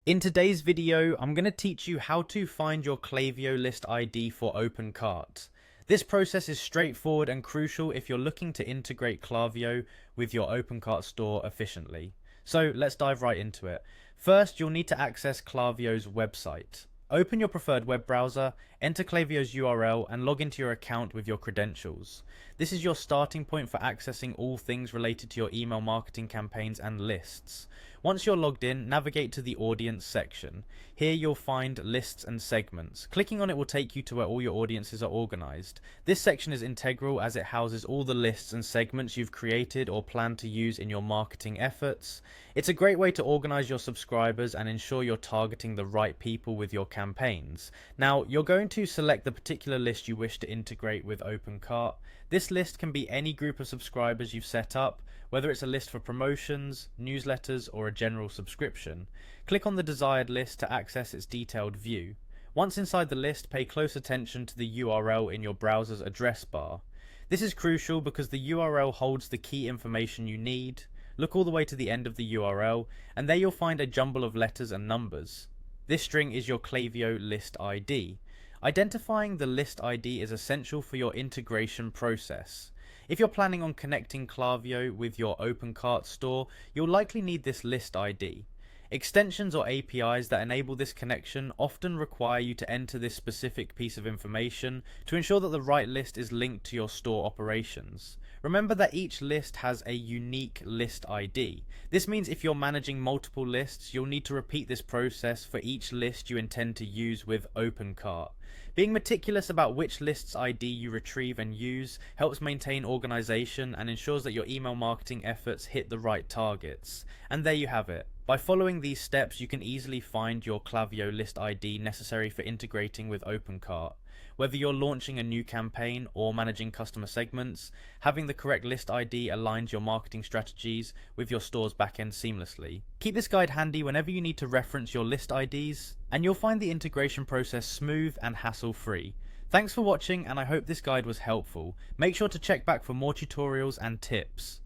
In today's video, I'm going to teach you how to find your Klaviyo list ID for Opencart. This process is straightforward and crucial if you're looking to integrate Klaviyo with your Opencart store efficiently. So let's dive right into it. First, you'll need to access Klaviyo's website. Open your preferred web browser, enter Klaviyo's URL, and log into your account with your credentials. This is your starting point for accessing all things related to your email marketing campaigns and lists. Once you're logged in, navigate to the audience section. Here you'll find lists and segments. Clicking on it will take you to where all your audiences are organized. This section is integral as it houses all the lists and segments you've created or plan to use in your marketing efforts. It's a great way to organize your subscribers and ensure you're targeting the right people with your campaigns. Now, you're going to select the particular list you wish to integrate with Opencart. This list can be any group of subscribers you've set up, whether it's a list for promotions, newsletters, or a general subscription. Click on the desired list to access its detailed view. Once inside the list, pay close attention to the URL in your browser's address bar. This is crucial because the URL holds the key information you need. Look all the way to the end of the URL, and there you'll find a jumble of letters and numbers. This string is your Klaviyo list ID. Identifying the list ID is essential for your integration process. If you're planning on connecting Klaviyo with your Opencart store, you'll likely need this list ID. Extensions or APIs that enable this connection often require you to enter this specific piece of information to ensure that the right list is linked to your store operations. Remember that each list has a unique list ID. This means if you're managing multiple lists, you'll need to repeat this process for each list you intend to use with Opencart. Being meticulous about which list's ID you retrieve and use helps maintain organization and ensures that your email marketing efforts hit the right targets. And there you have it. By following these steps, you can easily find your Klaviyo list ID necessary for integrating with Opencart. Whether you're launching a new campaign or managing customer segments, having the correct list ID aligns your marketing strategies with your store's backend seamlessly. Keep this guide handy whenever you need to reference your list IDs, and you'll find the integration process smooth and hassle-free. Thanks for watching, and I hope this guide was helpful. Make sure to check back for more tutorials and tips.